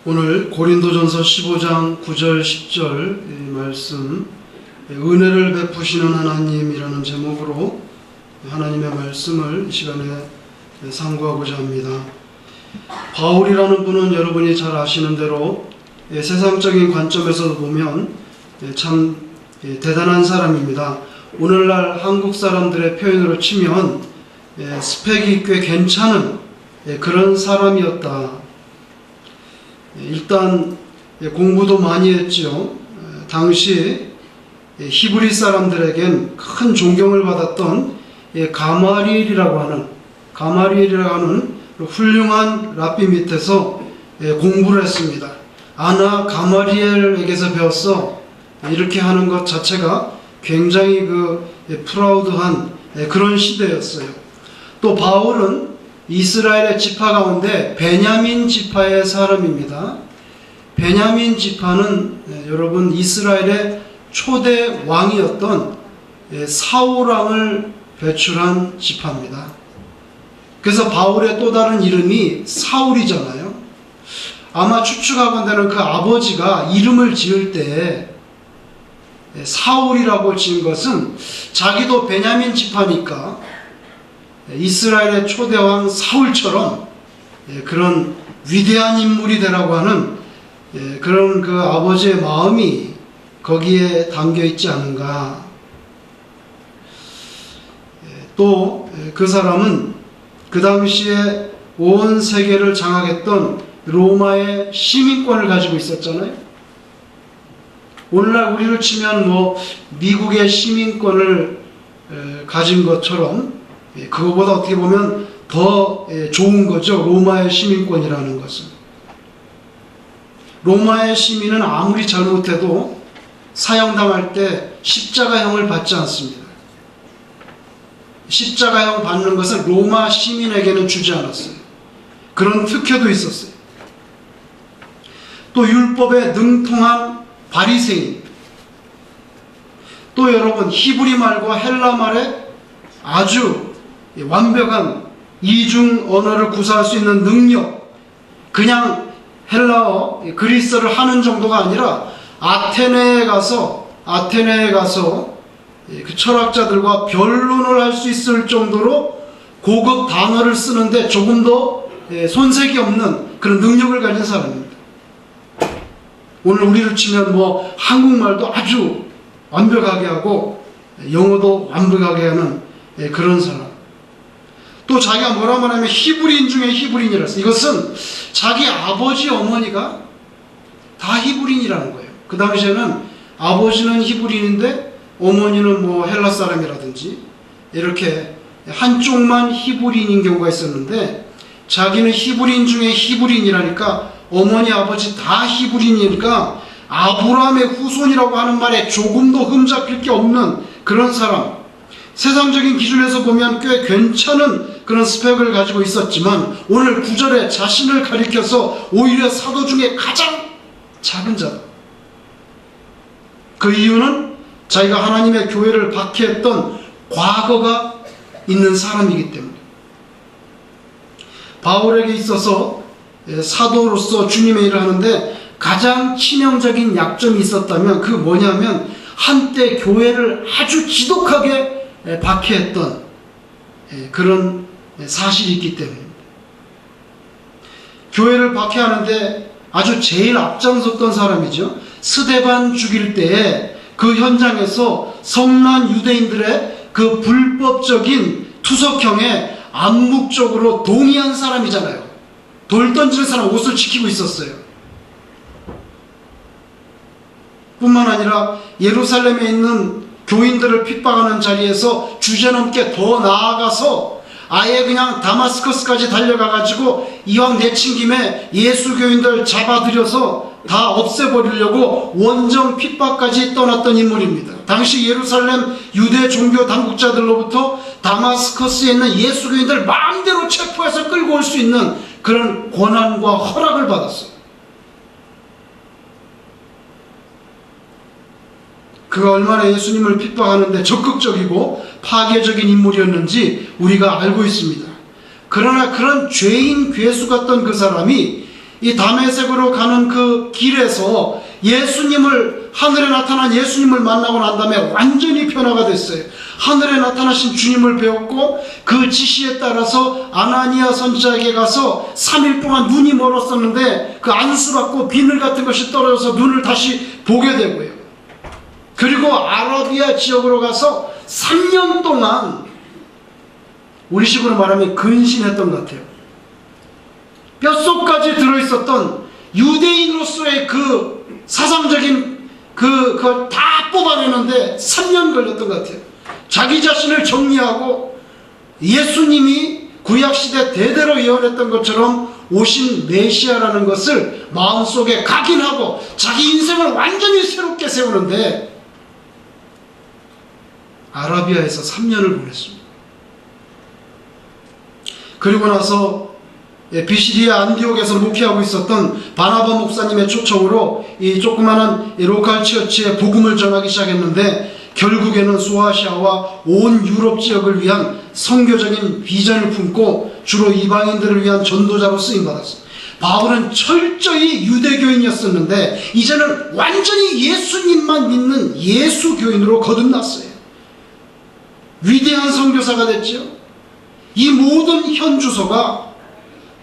오늘 고린도전서 15장 9절 10절 말씀, 은혜를 베푸시는 하나님이라는 제목으로 하나님의 말씀을 이 시간에 상고하고자 합니다. 바울이라는 분은 여러분이 잘 아시는 대로 세상적인 관점에서 보면 참 대단한 사람입니다. 오늘날 한국 사람들의 표현으로 치면 스펙이 꽤 괜찮은 그런 사람이었다. 일단 공부도 많이 했지요. 당시 히브리 사람들에겐 큰 존경을 받았던 가마리엘이라고 하는 훌륭한 랍비 밑에서 공부를 했습니다. 아나 가마리엘에게서 배웠어. 이렇게 하는 것 자체가 굉장히 프라우드한 그런 시대였어요. 또 바울은 이스라엘의 지파 가운데 베냐민 지파의 사람입니다. 베냐민 지파는 여러분 이스라엘의 초대 왕이었던 사울 왕을 배출한 지파입니다. 그래서 바울의 또 다른 이름이 사울이잖아요. 아마 추측하건대는 그 아버지가 이름을 지을 때 사울이라고 지은 것은 자기도 베냐민 지파니까 이스라엘의 초대왕 사울처럼 그런 위대한 인물이 되라고 하는 그런 그 아버지의 마음이 거기에 담겨 있지 않은가. 또 그 사람은 그 당시에 온 세계를 장악했던 로마의 시민권을 가지고 있었잖아요. 오늘날 우리를 치면 미국의 시민권을 가진 것처럼 그거보다 어떻게 보면 더 좋은 거죠. 로마의 시민권이라는 것은. 로마의 시민은 아무리 잘못해도 사형당할 때 십자가형을 받지 않습니다. 십자가형 받는 것을 로마 시민에게는 주지 않았어요. 그런 특혜도 있었어요. 또 율법에 능통한 바리새인, 또 여러분 히브리 말과 헬라 말에 아주 완벽한 이중 언어를 구사할 수 있는 능력, 그냥 헬라어, 그리스어를 하는 정도가 아니라 아테네에 가서 그 철학자들과 변론을 할 수 있을 정도로 고급 단어를 쓰는데 조금 더 손색이 없는 그런 능력을 가진 사람입니다. 오늘 우리를 치면 한국말도 아주 완벽하게 하고 영어도 완벽하게 하는 그런 사람. 또 자기가 뭐라 말하면 히브리인 중에 히브리인이라서, 이것은 자기 아버지 어머니가 다 히브리인이라는 거예요. 그 당시에는 아버지는 히브리인인데 어머니는 헬라 사람이라든지 이렇게 한쪽만 히브리인인 경우가 있었는데, 자기는 히브리인 중에 히브리인이라니까 어머니 아버지 다 히브리인이니까 아브라함의 후손이라고 하는 말에 조금도 흠잡힐 게 없는 그런 사람. 세상적인 기준에서 보면 꽤 괜찮은 그런 스펙을 가지고 있었지만 오늘 9절에 자신을 가리켜서 오히려 사도 중에 가장 작은 자다. 그 이유는 자기가 하나님의 교회를 박해했던 과거가 있는 사람이기 때문에. 바울에게 있어서 사도로서 주님의 일을 하는데 가장 치명적인 약점이 있었다면 그 뭐냐면 한때 교회를 아주 지독하게 박해했던 그런 사실이 있기 때문입니다. 교회를 박해하는데 아주 제일 앞장섰던 사람이죠. 스데반 죽일 때에 그 현장에서 성난 유대인들의 그 불법적인 투석형에 암묵적으로 동의한 사람이잖아요. 돌 던지는 사람 옷을 지키고 있었어요. 뿐만 아니라 예루살렘에 있는 교인들을 핍박하는 자리에서 주제넘게 더 나아가서 아예 그냥 다마스커스까지 달려가가지고 이왕 내친 김에 예수 교인들 잡아들여서 다 없애버리려고 원정 핍박까지 떠났던 인물입니다. 당시 예루살렘 유대 종교 당국자들로부터 다마스커스에 있는 예수 교인들 마음대로 체포해서 끌고 올 수 있는 그런 권한과 허락을 받았어요. 그가 얼마나 예수님을 핍박하는데 적극적이고 파괴적인 인물이었는지 우리가 알고 있습니다. 그러나 그런 죄인 괴수 같던 그 사람이 이 다메섹으로 가는 그 길에서 예수님을, 하늘에 나타난 예수님을 만나고 난 다음에 완전히 변화가 됐어요. 하늘에 나타나신 주님을 배웠고 그 지시에 따라서 아나니아 선지자에게 가서 3일 동안 눈이 멀었었는데 그 안수받고 비늘 같은 것이 떨어져서 눈을 다시 보게 되고요. 그리고 아라비아 지역으로 가서 3년 동안 우리식으로 말하면 근신했던 것 같아요. 뼛속까지 들어있었던 유대인으로서의 그 사상적인 그걸 다 뽑아내는데 3년 걸렸던 것 같아요. 자기 자신을 정리하고 예수님이 구약시대 대대로 예언했던 것처럼 오신 메시아라는 것을 마음속에 각인하고 자기 인생을 완전히 새롭게 세우는데 아라비아에서 3년을 보냈습니다. 그리고 나서 비시디아 안디옥에서 목회하고 있었던 바나바 목사님의 초청으로 이 조그마한 로컬 처치에 복음을 전하기 시작했는데 결국에는 소아시아와 온 유럽 지역을 위한 선교적인 비전을 품고 주로 이방인들을 위한 전도자로 쓰임받았습니다. 바울은 철저히 유대교인이었었는데 이제는 완전히 예수님만 믿는 예수교인으로 거듭났어요. 위대한 선교사가 됐죠. 이 모든 현주소가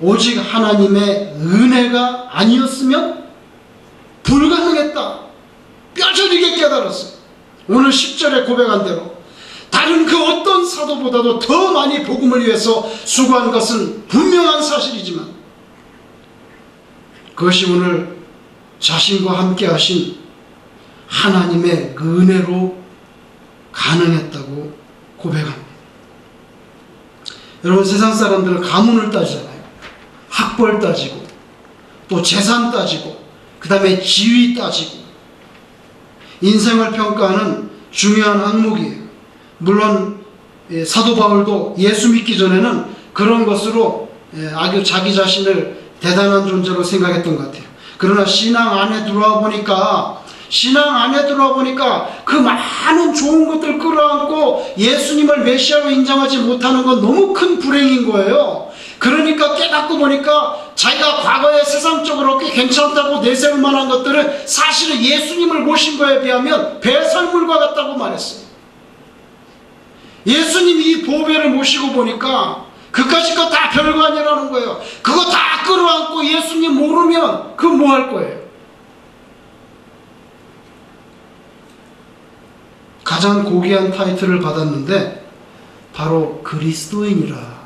오직 하나님의 은혜가 아니었으면 불가능했다. 뼈저리게 깨달았어요. 오늘 10절에 고백한 대로 다른 그 어떤 사도보다도 더 많이 복음을 위해서 수고한 것은 분명한 사실이지만 그것이 오늘 자신과 함께 하신 하나님의 은혜로 가능했다고 고백합니다. 여러분, 세상 사람들은 가문을 따지잖아요. 학벌 따지고 또 재산 따지고 그 다음에 지위 따지고 인생을 평가하는 중요한 항목이에요. 물론 사도 바울도 예수 믿기 전에는 그런 것으로 아주 자기 자신을 대단한 존재로 생각했던 것 같아요. 그러나 신앙 안에 들어와 보니까 그 많은 좋은 것들 끌어안고 예수님을 메시아로 인정하지 못하는 건 너무 큰 불행인 거예요. 그러니까 깨닫고 보니까 자기가 과거에 세상적으로 꽤 괜찮다고 내세울 만한 것들은 사실은 예수님을 모신 거에 비하면 배설물과 같다고 말했어요. 예수님이 이 보배를 모시고 보니까 그까짓 거 다 별거 아니라는 거예요. 그거 다 끌어안고 예수님 모르면 그거 뭐 할 거예요? 가장 고귀한 타이틀을 받았는데 바로 그리스도인이라,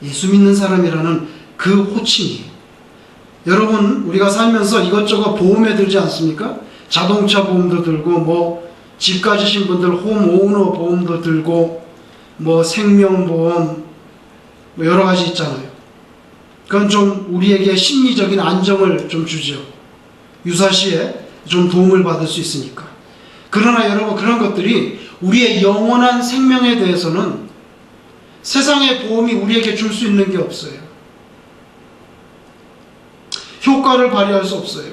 예수 믿는 사람이라는 그 호칭이. 여러분, 우리가 살면서 이것저것 보험에 들지 않습니까? 자동차 보험도 들고 뭐 집 가지신 분들 홈오너 보험도 들고 뭐 생명보험 뭐 여러 가지 있잖아요. 그건 좀 우리에게 심리적인 안정을 좀 주죠. 유사시에 좀 도움을 받을 수 있으니까. 그러나 여러분, 그런 것들이 우리의 영원한 생명에 대해서는 세상의 보험이 우리에게 줄 수 있는 게 없어요. 효과를 발휘할 수 없어요.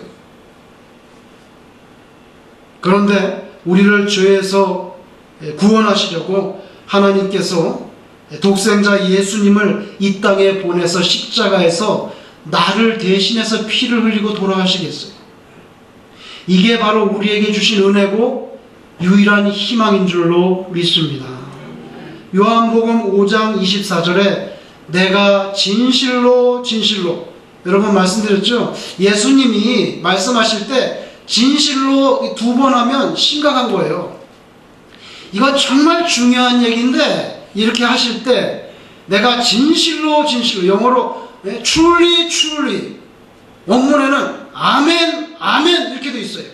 그런데 우리를 죄에서 구원하시려고 하나님께서 독생자 예수님을 이 땅에 보내서 십자가에서 나를 대신해서 피를 흘리고 돌아가시겠어요. 이게 바로 우리에게 주신 은혜고 유일한 희망인 줄로 믿습니다. 요한복음 5장 24절에 내가 진실로 여러분 말씀드렸죠? 예수님이 말씀하실 때 진실로 2번 하면 심각한 거예요. 이건 정말 중요한 얘기인데 이렇게 하실 때 내가 진실로 영어로 truly 원문에는 아멘 이렇게 돼 있어요.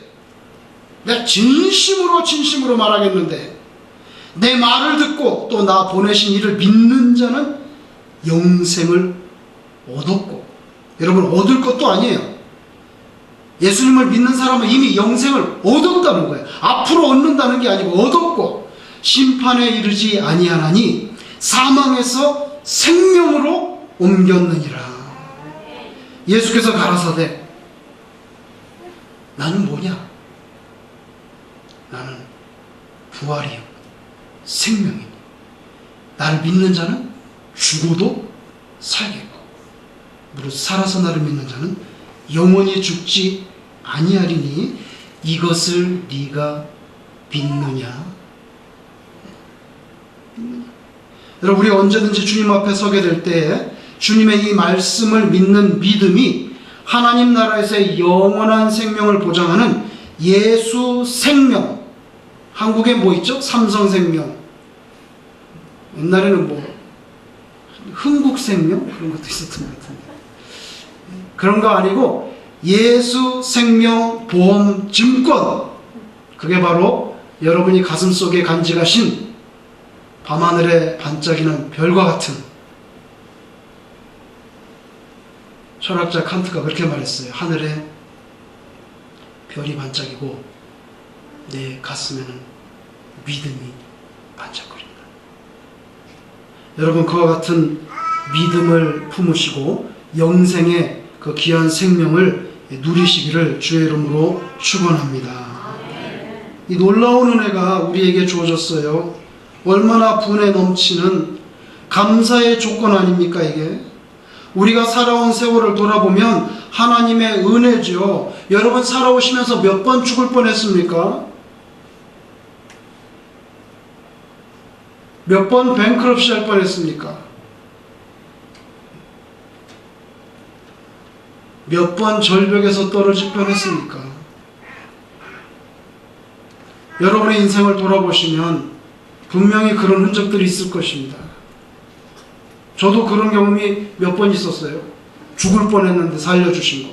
내가 진심으로 말하겠는데 내 말을 듣고 또 나 보내신 이를 믿는 자는 영생을 얻었고, 여러분, 얻을 것도 아니에요. 예수님을 믿는 사람은 이미 영생을 얻었다는 거예요. 앞으로 얻는다는 게 아니고 얻었고, 심판에 이르지 아니하나니 사망에서 생명으로 옮겼느니라. 예수께서 가라사대 나는 뭐냐? 나는 부활이요 생명이니 나를 믿는 자는 죽어도 살겠고 무릇 살아서 나를 믿는 자는 영원히 죽지 아니하리니 이것을 네가 믿느냐? 여러분, 우리 언제든지 주님 앞에 서게 될 때에 주님의 이 말씀을 믿는 믿음이 하나님 나라에서의 영원한 생명을 보장하는 예수 생명, 한국에 뭐 있죠? 삼성생명, 옛날에는 뭐 흥국생명? 그런 것도 있었던 것 같은데, 그런 거 아니고 예수 생명 보험 증권, 그게 바로 여러분이 가슴속에 간직하신 밤하늘에 반짝이는 별과 같은, 철학자 칸트가 그렇게 말했어요. 하늘에 별이 반짝이고 내 가슴에는 믿음이 반짝거린다. 여러분, 그와 같은 믿음을 품으시고 영생의 그 귀한 생명을 누리시기를 주의 이름으로 축원합니다. 이 놀라운 은혜가 우리에게 주어졌어요. 얼마나 분에 넘치는 감사의 조건 아닙니까 이게? 우리가 살아온 세월을 돌아보면 하나님의 은혜죠. 여러분, 살아오시면서 몇 번 죽을 뻔했습니까? 몇 번 뱅크럽시 할 뻔했습니까? 몇 번 절벽에서 떨어질 뻔했습니까? 여러분의 인생을 돌아보시면 분명히 그런 흔적들이 있을 것입니다. 저도 그런 경험이 몇 번 있었어요. 죽을 뻔했는데 살려주신 거.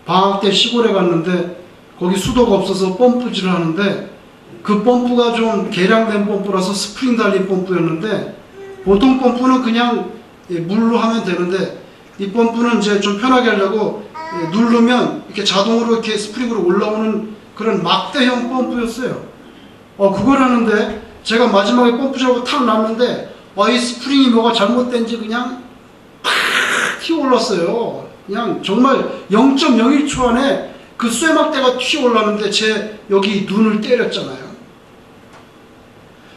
방학 때 시골에 갔는데 거기 수도가 없어서 펌프질을 하는데 그 펌프가 좀 개량된 펌프라서 스프링 달린 펌프였는데, 보통 펌프는 그냥 물로 하면 되는데 이 펌프는 이제 좀 편하게 하려고 누르면 이렇게 자동으로 이렇게 스프링으로 올라오는 그런 막대형 펌프였어요. 그걸 하는데 제가 마지막에 펌프 잡고 탁 놨는데 이 스프링이 뭐가 잘못된지 그냥 팍 튀어올랐어요. 그냥 정말 0.01초 안에 그 쇠막대가 튀어올랐는데 제 여기 눈을 때렸잖아요.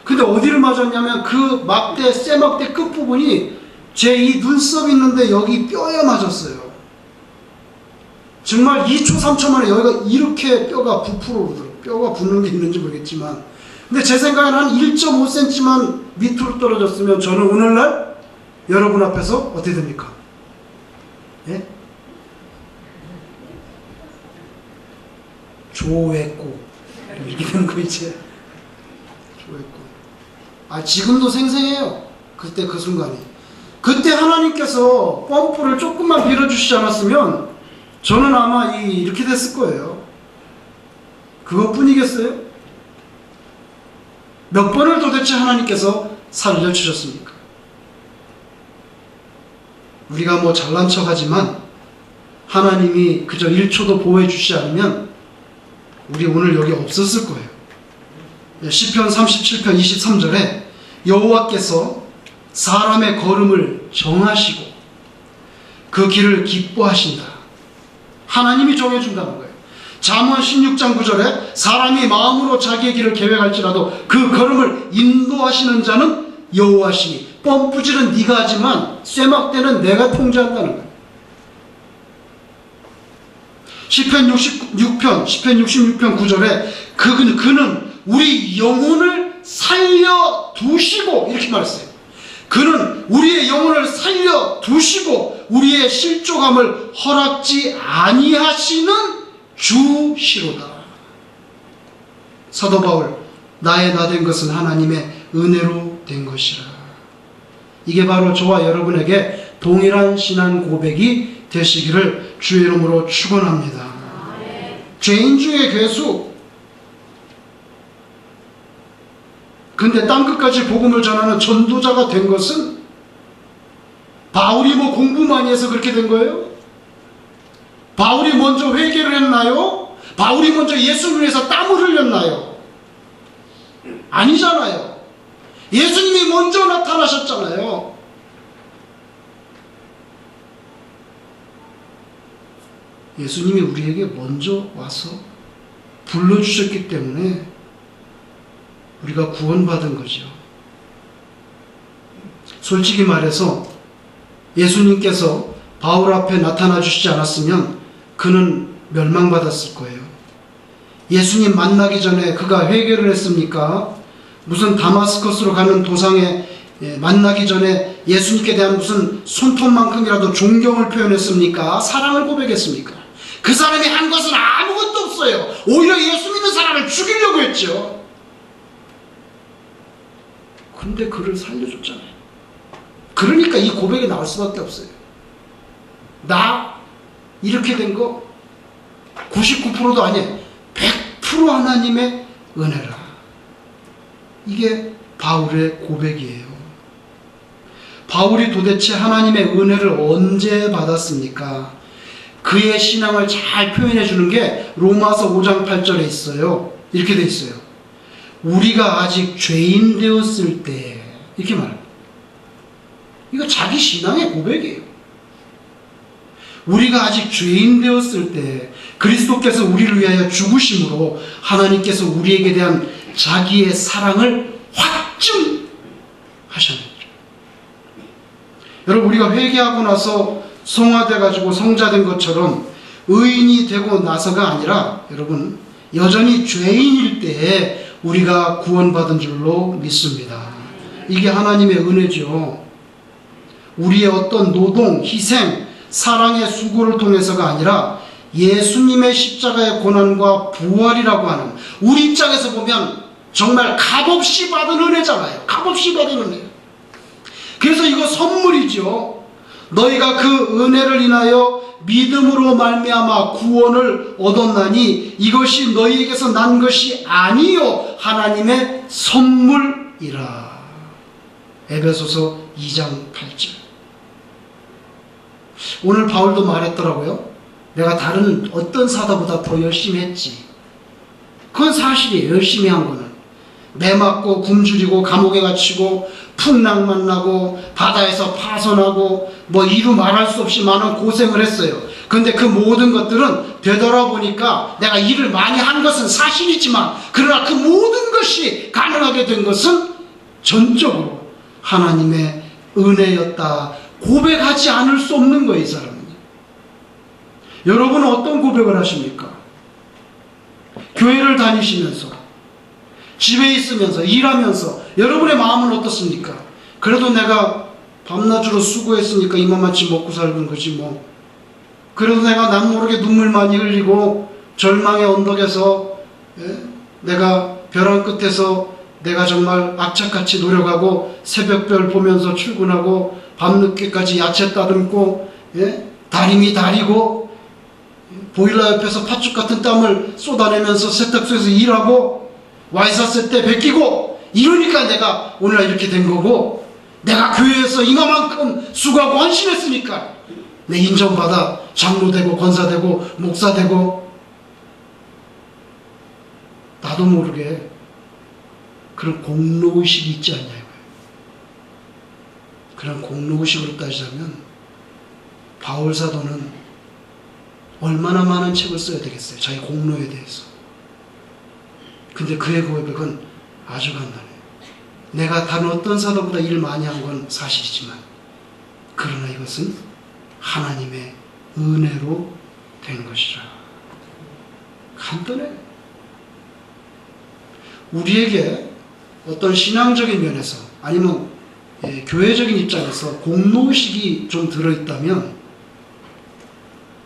근데 어디를 맞았냐면 그 막대, 쇠막대 끝부분이 제 이 눈썹 있는데 여기 뼈에 맞았어요. 정말 2초, 3초 만에 여기가 이렇게 뼈가 부풀어 오르더라고요. 뼈가 붙는 게 있는지 모르겠지만. 근데 제 생각에는 한 1.5cm만 밑으로 떨어졌으면 저는 오늘날 여러분 앞에서 어떻게 됩니까? 예? 조회고. 이게 되는 거 이제. 조회고. 지금도 생생해요. 그때 그 순간이. 그때 하나님께서 펌프를 조금만 밀어주시지 않았으면 저는 아마 이렇게 됐을 거예요. 그것뿐이겠어요? 몇 번을 도대체 하나님께서 살려주셨습니까? 우리가 뭐 잘난 척하지만 하나님이 그저 1초도 보호해 주시지 않으면 우리 오늘 여기 없었을 거예요. 시편 37편 23절에 여호와께서 사람의 걸음을 정하시고 그 길을 기뻐하신다. 하나님이 정해준다는 거예요. 잠언 16장 9절에 사람이 마음으로 자기의 길을 계획할지라도 그 걸음을 인도하시는 자는 여호와시니, 펌프질은 네가 하지만 쇠막대는 내가 통제한다는 거예요. 시편 66편 9절에 그는 우리 영혼을 살려두시고, 이렇게 말했어요. 그는 우리의 영혼을 살려두시고 우리의 실족함을 허락지 아니하시는 주시로다. 사도 바울, 나의 나 된 것은 하나님의 은혜로 된 것이라. 이게 바로 저와 여러분에게 동일한 신앙 고백이 되시기를 주의 이름으로 축원합니다. 죄인 중에 괴수. 근데 땅끝까지 복음을 전하는 전도자가 된 것은 바울이 뭐 공부 많이 해서 그렇게 된 거예요? 바울이 먼저 회개를 했나요? 바울이 먼저 예수님을 위해서 땀을 흘렸나요? 아니잖아요. 예수님이 먼저 나타나셨잖아요. 예수님이 우리에게 먼저 와서 불러주셨기 때문에 우리가 구원받은 거죠. 솔직히 말해서 예수님께서 바울 앞에 나타나 주시지 않았으면 그는 멸망받았을 거예요. 예수님 만나기 전에 그가 회개를 했습니까? 무슨 다마스커스로 가는 도상에 만나기 전에 예수님께 대한 무슨 손톱만큼이라도 존경을 표현했습니까? 사랑을 고백했습니까? 그 사람이 한 것은 아무것도 없어요. 오히려 예수 믿는 사람을 죽이려고 했죠. 근데 그를 살려줬잖아요. 그러니까 이 고백이 나올 수밖에 없어요. 나 이렇게 된 거 99%도 아니에요. 100% 하나님의 은혜라. 이게 바울의 고백이에요. 바울이 도대체 하나님의 은혜를 언제 받았습니까? 그의 신앙을 잘 표현해 주는 게 로마서 5장 8절에 있어요. 이렇게 돼 있어요. 우리가 아직 죄인 되었을 때, 이렇게 말합니다. 이거 자기 신앙의 고백이에요. 우리가 아직 죄인 되었을 때 그리스도께서 우리를 위하여 죽으심으로 하나님께서 우리에게 대한 자기의 사랑을 확증하셨습니다. 여러분, 우리가 회개하고 나서 성화돼 가지고 성자된 것처럼 의인이 되고 나서가 아니라, 여러분, 여전히 죄인일 때에 우리가 구원받은 줄로 믿습니다. 이게 하나님의 은혜죠. 우리의 어떤 노동, 희생, 사랑의 수고를 통해서가 아니라 예수님의 십자가의 고난과 부활이라고 하는, 우리 입장에서 보면 정말 값없이 받은 은혜잖아요. 값없이 받은 은혜. 그래서 이거 선물이죠. 너희가 그 은혜를 인하여 믿음으로 말미암아 구원을 얻었나니 이것이 너희에게서 난 것이 아니요 하나님의 선물이라. 에베소서 2장 8절. 오늘 바울도 말했더라고요. 내가 다른 어떤 사도보다 더 열심히 했지. 그건 사실이에요. 열심히 한 거는. 매 맞고 굶주리고 감옥에 갇히고 풍랑 만나고 바다에서 파손하고 뭐 이루 말할 수 없이 많은 고생을 했어요. 근데 그 모든 것들은 되돌아보니까 내가 일을 많이 한 것은 사실이지만, 그러나 그 모든 것이 가능하게 된 것은 전적으로 하나님의 은혜였다. 고백하지 않을 수 없는 거예요, 이 사람은. 여러분은 어떤 고백을 하십니까? 교회를 다니시면서, 집에 있으면서, 일하면서 여러분의 마음은 어떻습니까? 그래도 내가 밤낮으로 수고했으니까 이만만치 먹고 살는 거지 뭐. 그래도 내가 남 모르게 눈물 많이 흘리고 절망의 언덕에서, 내가 벼랑 끝에서 내가 정말 악착같이 노력하고 새벽별 보면서 출근하고 밤늦게까지 야채 따듬고, 다리미 다리고 보일러 옆에서 팥죽 같은 땀을 쏟아내면서 세탁소에서 일하고 와이사스 때 베끼고, 이러니까 내가 오늘날 이렇게 된 거고, 내가 교회에서 이만큼 수고하고 헌신했으니까 내 인정받아 장로되고 권사되고 목사되고, 나도 모르게 그런 공로의식이 있지 않냐 이거예요. 그런 공로의식으로 따지자면 바울 사도는 얼마나 많은 책을 써야 되겠어요, 자기 공로에 대해서. 근데 그의 고백은 아주 간단해요. 내가 다른 어떤 사도보다 일을 많이 한 건 사실이지만, 그러나 이것은 하나님의 은혜로 된 것이라. 간단해요. 우리에게 어떤 신앙적인 면에서 아니면 교회적인 입장에서 공로의식이 좀 들어있다면,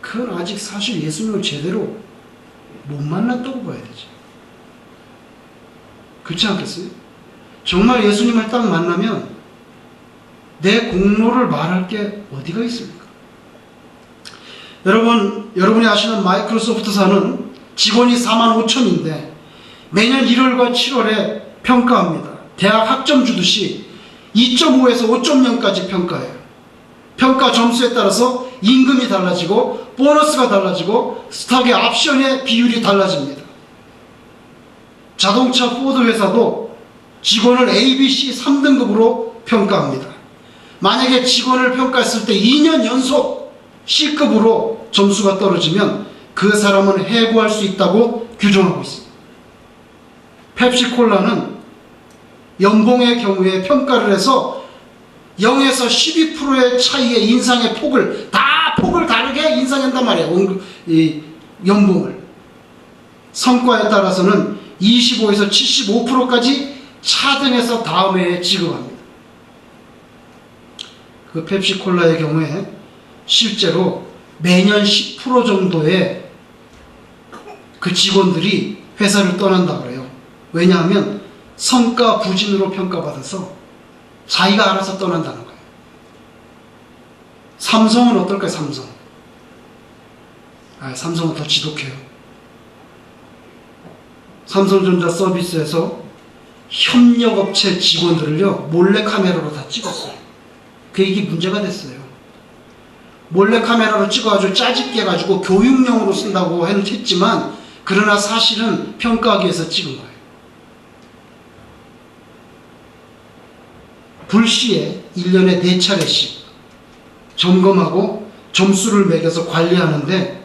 그건 아직 사실 예수님을 제대로 못 만났다고 봐야 되죠. 그렇지 않겠어요? 정말 예수님을 딱 만나면 내 공로를 말할 게 어디가 있습니까? 여러분이 아시는 마이크로소프트사는 직원이 45,000인데 매년 1월과 7월에 평가합니다. 대학 학점 주듯이 2.5에서 5.0까지 평가해요. 평가 점수에 따라서 임금이 달라지고 보너스가 달라지고 스탁의 옵션의 비율이 달라집니다. 자동차 포드 회사도 직원을 A, B, C 3등급으로 평가합니다. 만약에 직원을 평가했을 때 2년 연속 C급으로 점수가 떨어지면 그 사람은 해고할 수 있다고 규정하고 있습니다. 펩시콜라는 연봉의 경우에 평가를 해서 0에서 12%의 차이의 인상의 폭을 다르게 인상한단 말이에요. 이 연봉을. 성과에 따라서는 25에서 75%까지 차등해서 다음 해에 지급합니다. 그 펩시콜라의 경우에 실제로 매년 10% 정도의 그 직원들이 회사를 떠난다고 그래요. 왜냐하면 성과 부진으로 평가받아서 자기가 알아서 떠난다는 거예요. 삼성은 어떨까요? 삼성은 더 지독해요. 삼성전자 서비스에서 협력업체 직원들을요, 몰래카메라로 다 찍었어요. 이게 문제가 됐어요. 몰래카메라로 찍어가지고 짜집게 해가지고 교육용으로 쓴다고 했지만, 그러나 사실은 평가하기 위해서 찍은 거예요. 불시에 1년에 4차례씩 점검하고 점수를 매겨서 관리하는데,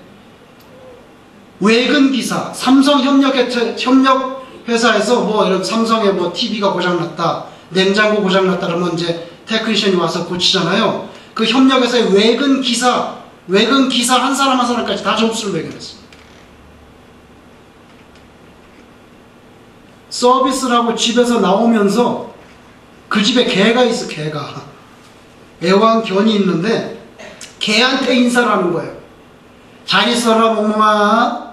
외근 기사, 삼성 협력회사에서 이런 삼성의 TV가 고장났다, 냉장고 고장났다 그러면 이제 테크니션이 와서 고치잖아요. 그 협력회사의 외근 기사 한 사람 한 사람까지 다 점수를 매겨냈어요. 서비스를 하고 집에서 나오면서 그 집에 개가 있어, 개가. 애완견이 있는데 개한테 인사를 하는 거예요. 잘 있어라 멍멍아.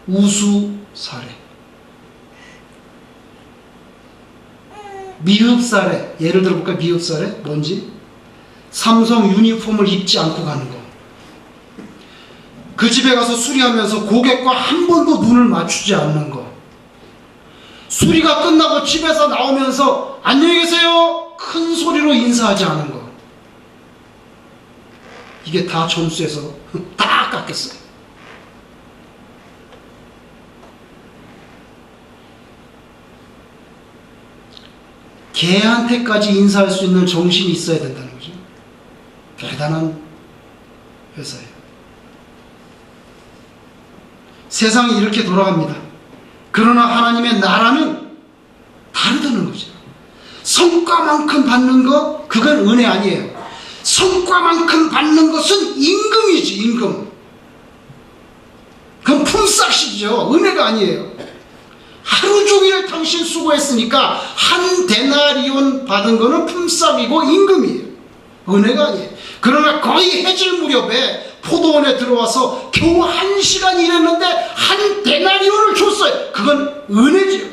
우수사례. 미흡사례. 예를 들어볼까? 미흡사례? 뭔지? 삼성 유니폼을 입지 않고 가는 거. 그 집에 가서 수리하면서 고객과 한 번도 눈을 맞추지 않는 거. 수리가 끝나고 집에서 나오면서 안녕히 계세요 큰 소리로 인사하지 않은 거. 이게 다 점수에서 다 깎였어요. 개한테까지 인사할 수 있는 정신이 있어야 된다는 거죠. 대단한 회사예요. 세상이 이렇게 돌아갑니다. 그러나 하나님의 나라는 다르다는 거죠. 성과만큼 받는 거, 그건 은혜 아니에요. 성과만큼 받는 것은 임금이지, 임금. 그건 품삯이죠. 은혜가 아니에요. 하루 종일 당신 수고했으니까 한 데나리온 받은 거는 품삯이고 임금이에요. 은혜가 아니에요. 그러나 거의 해질 무렵에 포도원에 들어와서 겨우 1시간 일했는데 한 데나리온을 줬어요. 그건 은혜지요.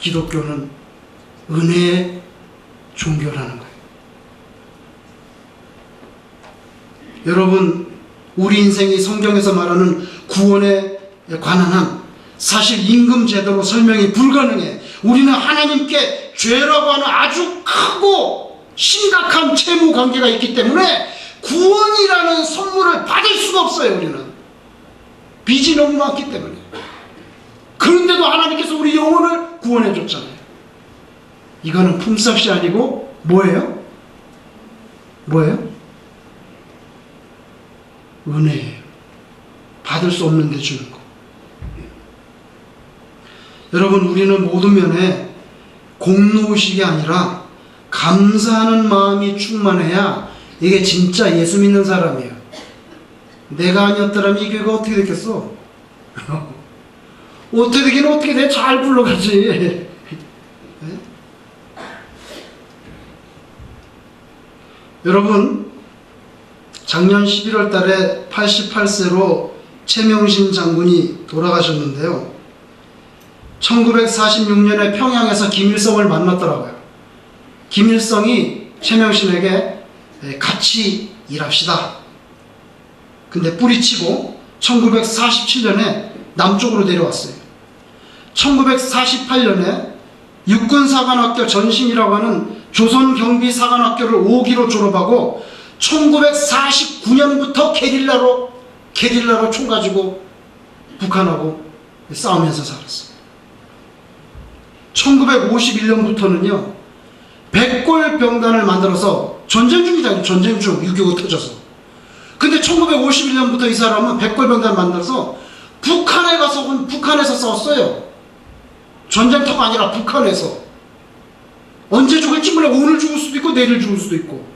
기독교는 은혜의 종교라는 거예요. 여러분, 우리 인생이 성경에서 말하는 구원에 관한 한 사실 임금 제도로 설명이 불가능해. 우리는 하나님께 죄라고 하는 아주 크고 심각한 채무 관계가 있기 때문에 구원이라는 선물을 받을 수가 없어요. 우리는 빚이 너무 많기 때문에. 그런데도 하나님께서 우리 영혼을 구원해 줬잖아요. 이거는 품삯이 아니고 뭐예요? 은혜예요. 받을 수 없는데 주는 거. 여러분, 우리는 모든 면에 공로의식이 아니라 감사하는 마음이 충만해야 이게 진짜 예수 믿는 사람이에요. 내가 아니었더라면 이 교회가 어떻게 됐겠어? 어떻게 되긴 어떻게 돼? 잘 굴러가지. 네? 여러분, 작년 11월 달에 88세로 최명신 장군이 돌아가셨는데요. 1946년에 평양에서 김일성을 만났더라고요. 김일성이 최명신에게 같이 일합시다. 근데 뿌리치고 1947년에 남쪽으로 내려왔어요. 1948년에 육군사관학교 전신이라고 하는 조선경비사관학교를 5기로 졸업하고 1949년부터 게릴라로 총 가지고 북한하고 싸우면서 살았어요. 1951년부터는요, 백골병단을 만들어서 전쟁 중이잖아요. 전쟁 중 6.25 터져서. 근데 1951년부터 이 사람은 백골병단을 만들어서 북한에 가서 북한에서 싸웠어요. 전쟁터가 아니라 북한에서. 언제 죽을지 몰라. 오늘 죽을 수도 있고 내일 죽을 수도 있고.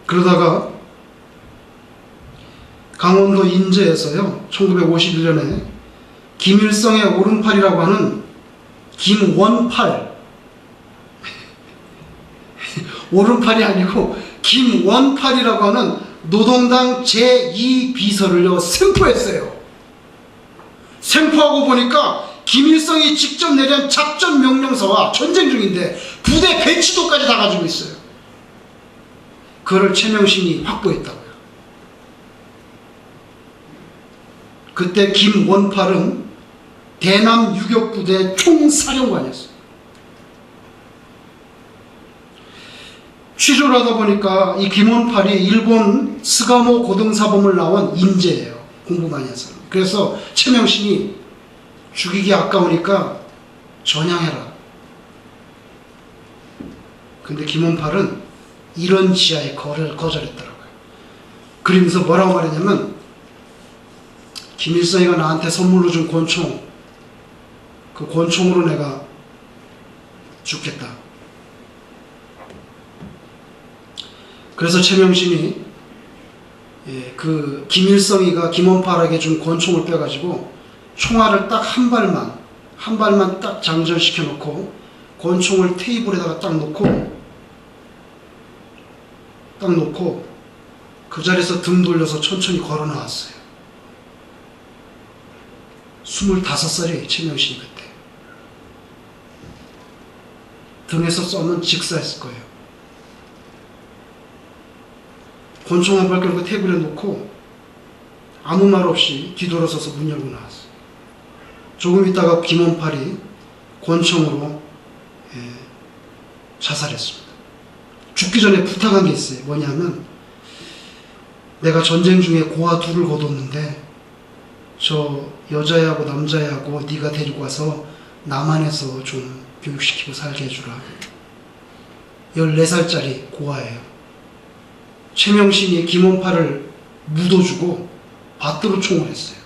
그러다가 강원도 인제에서요, 1951년에 김일성의 오른팔이라고 하는 김원팔, 오른팔이 아니고 김원팔이라고 하는 노동당 제2비서를요 생포했어요. 생포하고 보니까 김일성이 직접 내린 작전 명령서와 전쟁 중인데 부대 배치도까지 다 가지고 있어요. 그걸 최명신이 확보했다고요. 그때 김원팔은 대남 유격부대 총사령관이었어요. 취조를 하다 보니까 이 김원팔이 일본 스가모 고등사범을 나온 인재예요. 공부 많이 한 사람. 그래서 최명신이 죽이기 아까우니까 전향해라. 근데 김원팔은 이런 지하에 거절했더라고요. 그러면서 뭐라고 말했냐면, 김일성이가 나한테 선물로 준 권총, 그 권총으로 내가 죽겠다. 그래서 최명신이 그 김일성이가 김원팔에게 준 권총을 빼가지고 총알을 딱 한 발만 딱 장전시켜 놓고 권총을 테이블에다가 딱 놓고 그 자리에서 등 돌려서 천천히 걸어 나왔어요. 25살이에요, 최명신이 그때. 등에서 쏘면 직사했을 거예요. 권총 한 발 끌고 테이블에 놓고 아무 말 없이 뒤돌아서서 문 열고 나왔어요. 조금 있다가 김원팔이 권총으로 자살했습니다. 죽기 전에 부탁한 게 있어요. 뭐냐면, 내가 전쟁 중에 고아 둘을 거뒀는데 저 여자애하고 남자애하고 네가 데리고 와서 남한에서 좀 교육시키고 살게 해주라. 14살짜리 고아예요. 최명신이 김원팔을 묻어주고 받들어 총을 했어요.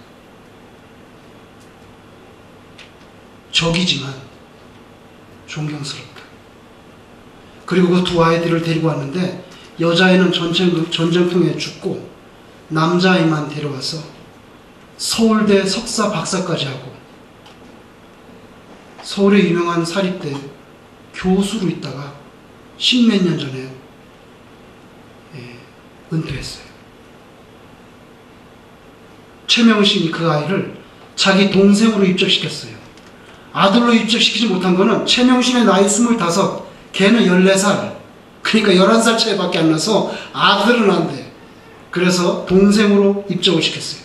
적이지만 존경스럽다. 그리고 그 두 아이들을 데리고 왔는데 여자애는 전쟁통에 죽고 남자아이만 데려와서 서울대 석사 박사까지 하고 서울의 유명한 사립대 교수로 있다가 10몇 년 전에 은퇴했어요. 최명신이 그 아이를 자기 동생으로 입적시켰어요. 아들로 입적시키지 못한 거는 최명신의 나이 25, 걔는 14살, 그러니까 11살 차이밖에 안 나서 아들은 안 돼. 그래서 동생으로 입적을 시켰어요.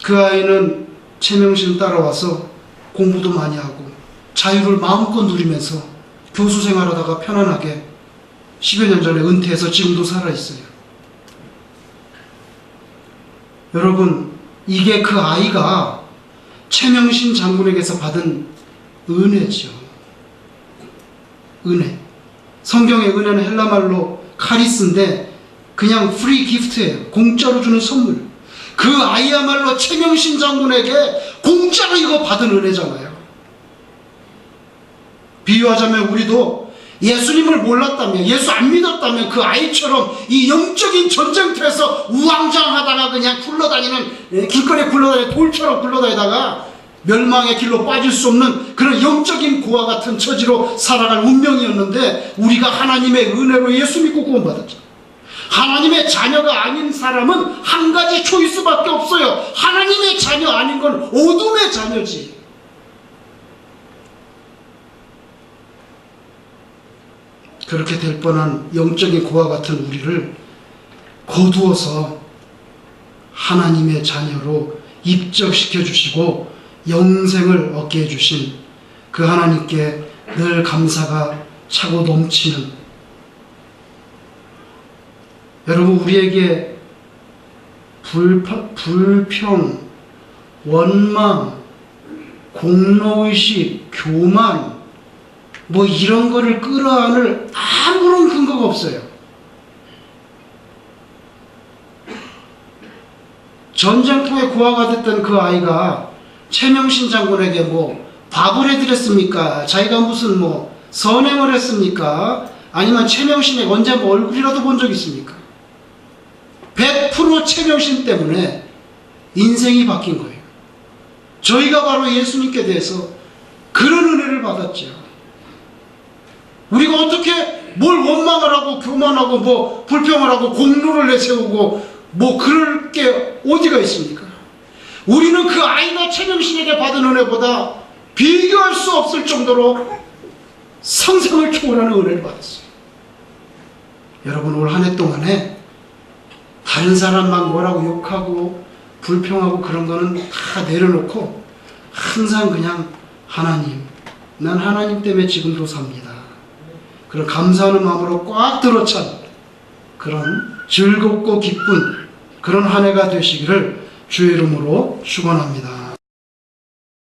그 아이는 최명신 따라와서 공부도 많이 하고 자유를 마음껏 누리면서 교수 생활하다가 편안하게 10여 년 전에 은퇴해서 지금도 살아있어요. 여러분, 이게 그 아이가 최명신 장군에게서 받은 은혜죠. 은혜. 성경의 은혜는 헬라말로 카리스인데 그냥 프리 기프트예요. 공짜로 주는 선물. 그 아이야말로 최명신 장군에게 공짜로 이거 받은 은혜잖아요. 비유하자면 우리도 예수님을 몰랐다면, 예수 안 믿었다면 그 아이처럼 이 영적인 전쟁터에서 우왕좌왕하다가 그냥 굴러다니는, 길거리에 굴러다니는 돌처럼 굴러다니다가 멸망의 길로 빠질 수 없는 그런 영적인 고와 같은 처지로 살아갈 운명이었는데, 우리가 하나님의 은혜로 예수 믿고 구원받았죠. 하나님의 자녀가 아닌 사람은 한 가지 초이스밖에 없어요. 하나님의 자녀 아닌 건 어둠의 자녀지. 그렇게 될 뻔한 영적인 고와 같은 우리를 거두어서 하나님의 자녀로 입적시켜 주시고 영생을 얻게 해주신 그 하나님께 늘 감사가 차고 넘치는, 여러분, 우리에게 불평, 원망, 공로의식, 교만, 뭐 이런 거를 끌어안을 아무런 근거가 없어요. 전쟁통에 고아가 됐던 그 아이가 최명신 장군에게 뭐 밥을 해드렸습니까? 자기가 무슨 뭐 선행을 했습니까? 아니면 최명신에게 언제 뭐 얼굴이라도 본 적 있습니까? 100% 최명신 때문에 인생이 바뀐 거예요. 저희가 바로 예수님께 대해서 그런 은혜를 받았죠. 우리가 어떻게 뭘 원망을 하고 교만하고 뭐 불평을 하고 공로를 내세우고 뭐 그럴 게 어디가 있습니까? 우리는 그 아이가 최명신에게 받은 은혜보다 비교할 수 없을 정도로 상상을 초월하는 은혜를 받았어요. 여러분, 올 한 해 동안에 다른 사람만 뭐라고 욕하고 불평하고 그런 거는 다 내려놓고 항상 그냥 하나님, 난 하나님 때문에 지금도 삽니다. 그런 감사하는 마음으로 꽉 들어찬 그런 즐겁고 기쁜 그런 한 해가 되시기를 주의 이름으로 축원합니다.